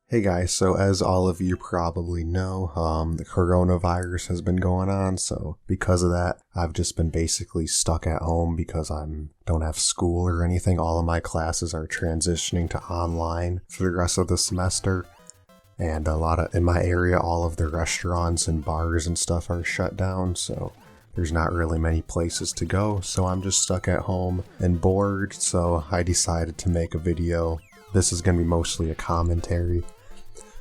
Hey guys, so as all of you probably know, the coronavirus has been going on, so because of that, I've just been basically stuck at home because don't have school or anything. All of my classes are transitioning to online for the rest of the semester, and in my area, all of the restaurants and bars and stuff are shut down, so there's not really many places to go, so I'm just stuck at home and bored, so I decided to make a video. This is going to be mostly a commentary.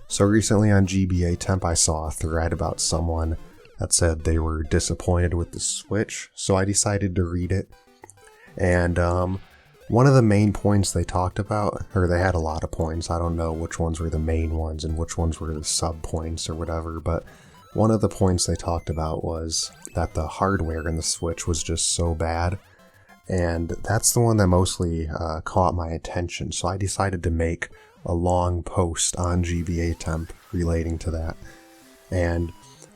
So recently on GBA Temp I saw a thread about someone that said they were disappointed with the Switch, so I decided to read it. And one of the main points they talked about, or they had a lot of points, I don't know which ones were the main ones and which ones were the sub points or whatever, but one of the points they talked about was that the hardware in the Switch was just so bad. And that's the one that mostly caught my attention, so I decided to make a long post on GBA Temp relating to that. And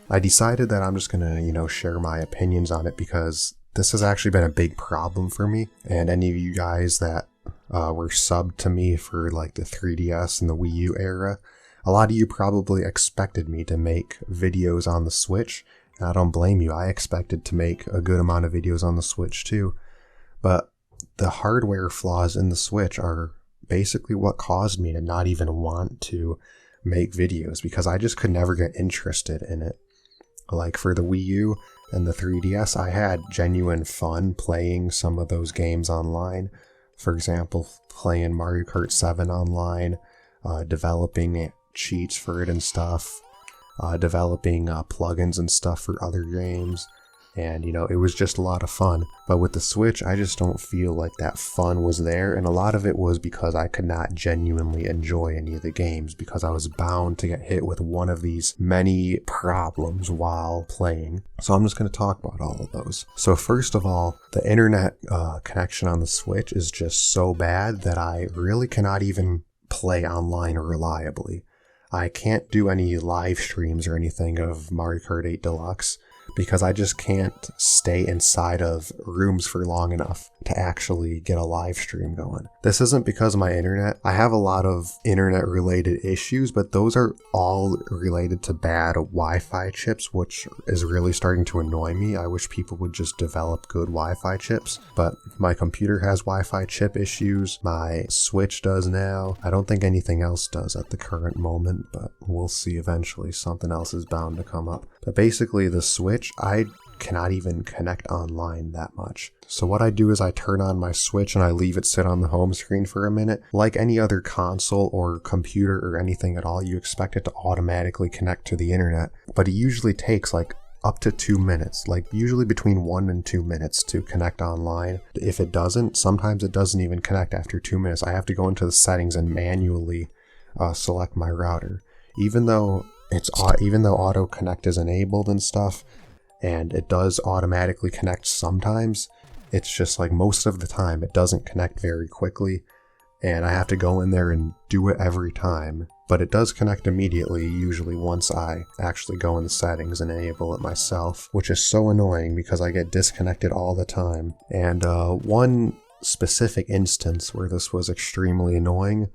I decided that I'm just gonna, share my opinions on it because this has actually been a big problem for me. And any of you guys that were subbed to me for like the 3DS and the Wii U era, a lot of you probably expected me to make videos on the Switch. And I don't blame you, I expected to make a good amount of videos on the Switch too. But the hardware flaws in the Switch are basically what caused me to not even want to make videos because I just could never get interested in it. Like for the Wii U and the 3DS, I had genuine fun playing some of those games online. For example, playing Mario Kart 7 online, developing cheats for it and stuff, developing plugins and stuff for other games. And, it was just a lot of fun. But with the Switch, I just don't feel like that fun was there. And a lot of it was because I could not genuinely enjoy any of the games because I was bound to get hit with one of these many problems while playing. So I'm just going to talk about all of those. So first of all, the internet connection on the Switch is just so bad that I really cannot even play online reliably. I can't do any live streams or anything of Mario Kart 8 Deluxe. Because I just can't stay inside of rooms for long enough to actually get a live stream going. This isn't because of my internet. I have a lot of internet related issues, but those are all related to bad Wi-Fi chips, which is really starting to annoy me. I wish people would just develop good Wi-Fi chips, but my computer has Wi-Fi chip issues. My Switch does now. I don't think anything else does at the current moment, but we'll see eventually. Something else is bound to come up. But basically the Switch, I cannot even connect online that much. So what I do is I turn on my Switch and I leave it sit on the home screen for a minute. Like any other console or computer or anything at all, you expect it to automatically connect to the internet. But it usually takes like up to 2 minutes, like usually between 1 and 2 minutes to connect online. If it doesn't, sometimes it doesn't even connect after 2 minutes. I have to go into the settings and manually select my router. Even though auto connect is enabled and stuff, and it does automatically connect sometimes, it's just like most of the time it doesn't connect very quickly, and I have to go in there and do it every time. But it does connect immediately, usually once I actually go in the settings and enable it myself, which is so annoying because I get disconnected all the time. And one specific instance where this was extremely annoying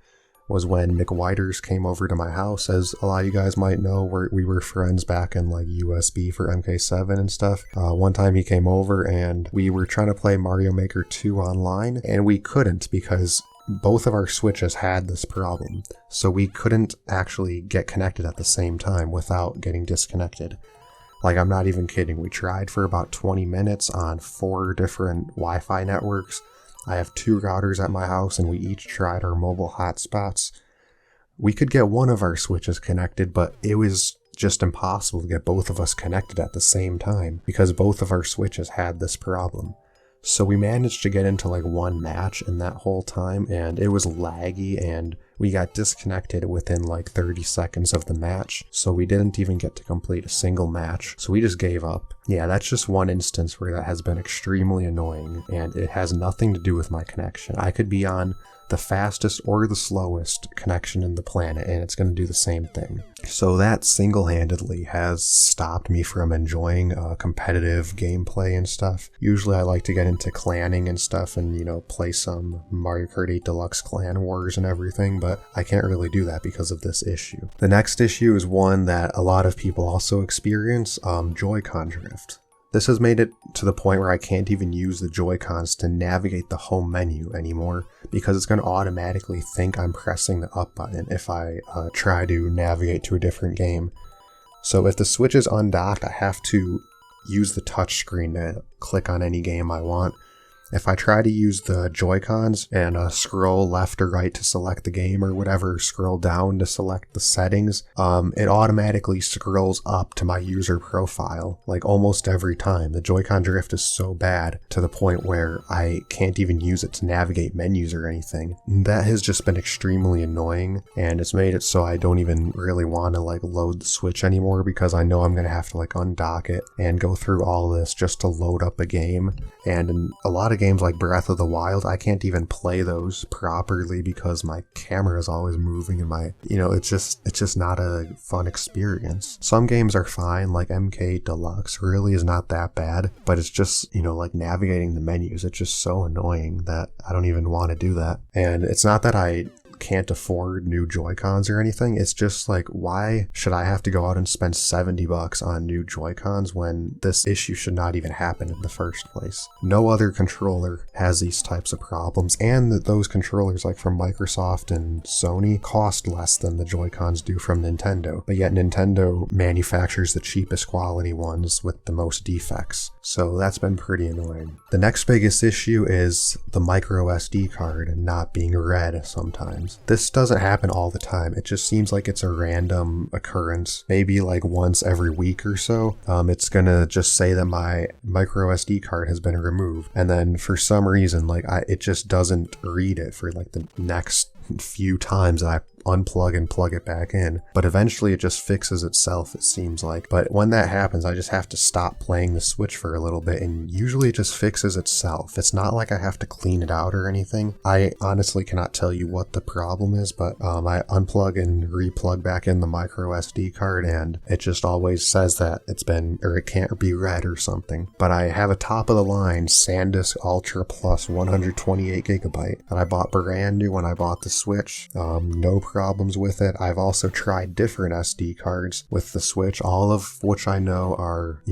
was when McWhiters came over to my house. As a lot of you guys might know, we were friends back in like USB for MK7 and stuff. One time he came over and we were trying to play Mario Maker 2 online, and we couldn't because both of our Switches had this problem. So we couldn't actually get connected at the same time without getting disconnected. Like, I'm not even kidding. We tried for about 20 minutes on 4 different Wi-Fi networks. I have 2 routers at my house and we each tried our mobile hotspots. We could get one of our Switches connected, but it was just impossible to get both of us connected at the same time because both of our Switches had this problem. So we managed to get into like one match in that whole time, and it was laggy and we got disconnected within like 30 seconds of the match. So we didn't even get to complete a single match. So we just gave up. Yeah, that's just one instance where that has been extremely annoying, and it has nothing to do with my connection. I could be on the fastest or the slowest connection in the planet, and it's going to do the same thing. So that single-handedly has stopped me from enjoying competitive gameplay and stuff. Usually I like to get into clanning and stuff and, play some Mario Kart 8 Deluxe Clan Wars and everything, but I can't really do that because of this issue. The next issue is one that a lot of people also experience, Joy-Con drift. This has made it to the point where I can't even use the Joy-Cons to navigate the home menu anymore because it's going to automatically think I'm pressing the up button if I try to navigate to a different game. So if the Switch is undocked, I have to use the touch screen to click on any game I want. If I try to use the Joy-Cons and scroll left or right to select the game or whatever, scroll down to select the settings, it automatically scrolls up to my user profile, like almost every time. The Joy-Con drift is so bad to the point where I can't even use it to navigate menus or anything. That has just been extremely annoying, and it's made it so I don't even really want to load the Switch anymore because I know I'm going to have to undock it and go through all this just to load up a game. And in a lot of games like Breath of the Wild, I can't even play those properly because my camera is always moving and it's just not a fun experience. Some games are fine, like MK Deluxe really is not that bad, but it's just, navigating the menus, it's just so annoying that I don't even want to do that. And it's not that I can't afford new Joy-Cons or anything. It's just why should I have to go out and spend $70 on new Joy-Cons when this issue should not even happen in the first place? No other controller has these types of problems, and those controllers from Microsoft and Sony cost less than the Joy-Cons do from Nintendo, but yet Nintendo manufactures the cheapest quality ones with the most defects. So that's been pretty annoying. The next biggest issue is the microSD card not being read sometimes. This doesn't happen all the time. It just seems like it's a random occurrence. Maybe once every week or so, it's gonna just say that my microSD card has been removed. And then for some reason, it just doesn't read it for the next few times I unplug and plug it back in, but eventually it just fixes itself, it seems like. But when that happens, I just have to stop playing the Switch for a little bit, and usually it just fixes itself. It's not like I have to clean it out or anything. I honestly cannot tell you what the problem is, but I unplug and replug back in the micro SD card, and it just always says that it can't be read or something. But I have a top of the line SanDisk Ultra Plus 128 gigabyte that I bought brand new when I bought the Switch. No problems with it. I've also tried different SD cards with the Switch, all of which I know are,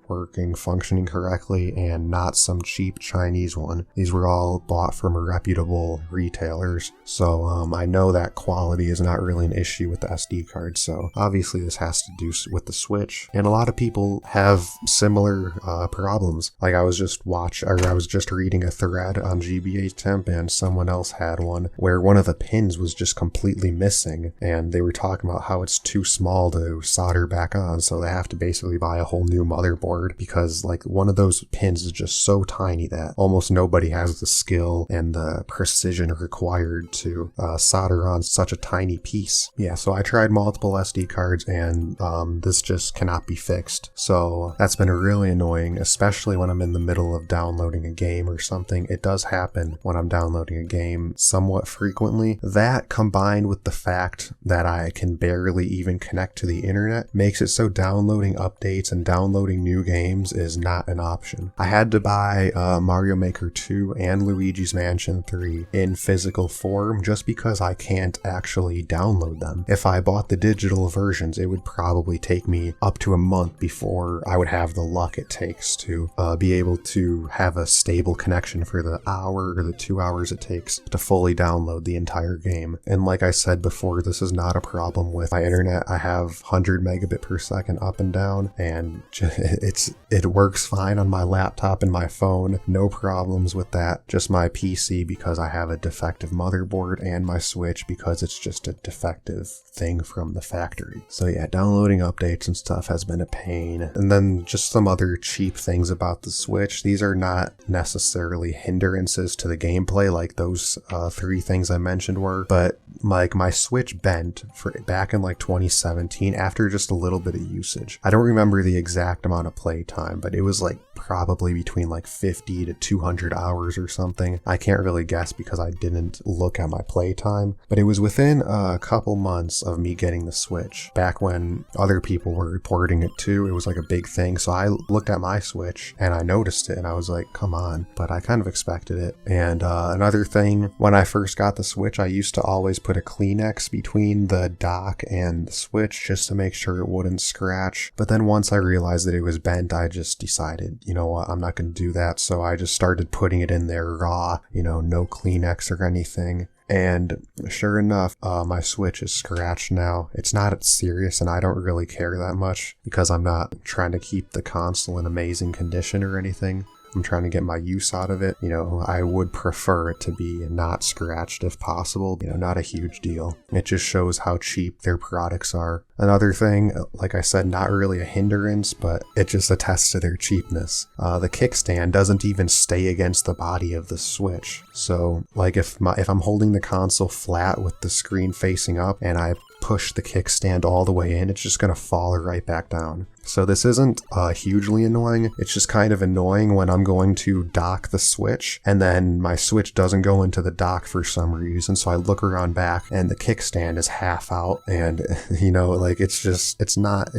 working, functioning correctly, and not some cheap Chinese one. These were all bought from reputable retailers, so I know that quality is not really an issue with the SD card, so obviously this has to do with the Switch, and a lot of people have similar problems. I was just reading a thread on GBA Temp, and someone else had one where one of the pins was just completely missing, and they were talking about how it's too small to solder back on, so they have to basically buy a whole new motherboard because one of those pins is just so tiny that almost nobody has the skill and the precision required to solder on such a tiny piece. Yeah, so I tried multiple SD cards, and this just cannot be fixed. So that's been really annoying, especially when I'm in the middle of downloading a game or something. It does happen when I'm downloading a game somewhat frequently. That combined with the fact that I can barely even connect to the internet makes it so downloading updates and downloading new games is not an option. I had to buy Mario Maker 2 and Luigi's Mansion 3 in physical form just because I can't actually download them. If I bought the digital versions, it would probably take me up to a month before I would have the luck it takes to be able to have a stable connection for the hour or the 2 hours it takes to fully download the entire game. And like I said before, this is not a problem with my internet. I have 100 megabit per second up and down, and it works fine on my laptop and my phone. No problems with that. Just my PC because I have a defective motherboard, and my Switch because it's just a defective thing from the factory. So yeah, downloading updates and stuff has been a pain. And then just some other cheap things about the Switch. These are not necessarily hindrances to the gameplay like those three things I mentioned were, but like my Switch bent back in like 2017 after just a little bit of usage. I don't remember the exact amount of playtime, but it was like probably between like 50 to 200 hours or something. I can't really guess because I didn't look at my playtime, but it was within a couple months of me getting the Switch. Back when other people were reporting it too, it was like a big thing. So I looked at my Switch and I noticed it and I was like, come on, but I kind of expected it. And another thing, when I first got the Switch, I used to always put a Kleenex between the dock and the Switch just to make sure it wouldn't scratch. But then once I realized that it was bent, I just decided, you know what, I'm not going to do that. So I just started putting it in there raw, you know, no Kleenex or anything. And sure enough, my Switch is scratched now. It's not serious and I don't really care that much because I'm not trying to keep the console in amazing condition or anything. I'm trying to get my use out of it. You know, I would prefer it to be not scratched if possible. You know, not a huge deal. It just shows how cheap their products are. Another thing, like I said, not really a hindrance, but it just attests to their cheapness. The kickstand doesn't even stay against the body of the Switch. So, like if I'm holding the console flat with the screen facing up and I push the kickstand all the way in, it's just going to fall right back down. So this isn't hugely annoying. It's just kind of annoying when I'm going to dock the Switch and then my Switch doesn't go into the dock for some reason. So I look around back and the kickstand is half out and, you know, like it's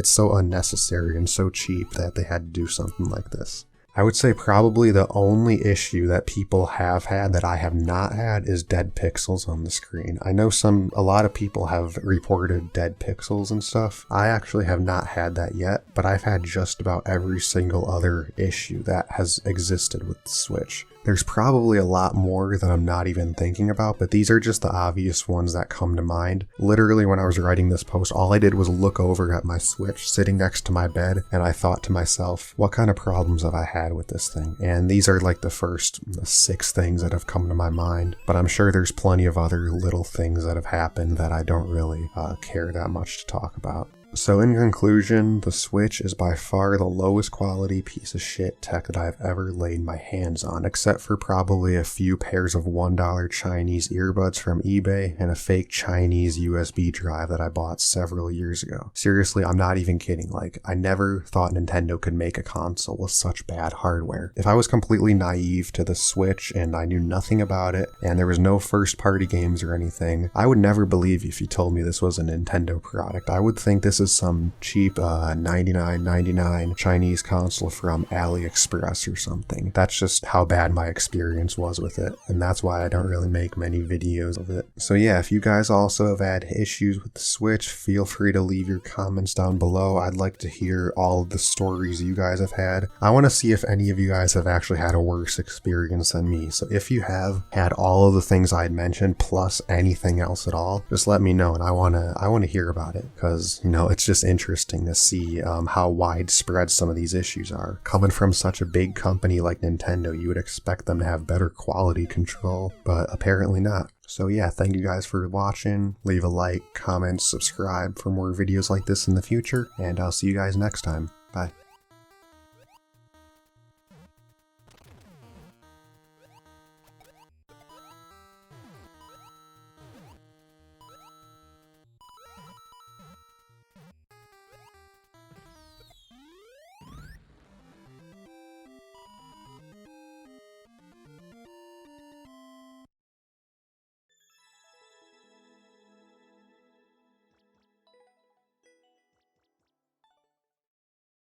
so unnecessary and so cheap that they had to do something like this. I would say probably the only issue that people have had that I have not had is dead pixels on the screen. I know a lot of people have reported dead pixels and stuff. I actually have not had that yet, but I've had just about every single other issue that has existed with the Switch. There's probably a lot more that I'm not even thinking about, but these are just the obvious ones that come to mind. Literally, when I was writing this post, all I did was look over at my Switch sitting next to my bed, and I thought to myself, what kind of problems have I had with this thing? And these are like the first 6 things that have come to my mind, but I'm sure there's plenty of other little things that have happened that I don't really care that much to talk about. So in conclusion, the Switch is by far the lowest quality piece of shit tech that I've ever laid my hands on, except for probably a few pairs of $1 Chinese earbuds from eBay and a fake Chinese USB drive that I bought several years ago. Seriously, I'm not even kidding. Like, I never thought Nintendo could make a console with such bad hardware. If I was completely naive to the Switch and I knew nothing about it and there was no first-party games or anything, I would never believe if you told me this was a Nintendo product. I would think this is some cheap $99.99 Chinese console from AliExpress or something. That's just how bad my experience was with it, and that's why I don't really make many videos of it. So yeah, if you guys also have had issues with the Switch, feel free to leave your comments down below. I'd like to hear all of the stories you guys have had. I want to see if any of you guys have actually had a worse experience than me. So if you have had all of the things I had mentioned plus anything else at all, just let me know, and I want to hear about it, because, you know, it's just interesting to see how widespread some of these issues are. Coming from such a big company like Nintendo, you would expect them to have better quality control, but apparently not. So yeah, thank you guys for watching. Leave a like, comment, subscribe for more videos like this in the future, and I'll see you guys next time. Bye.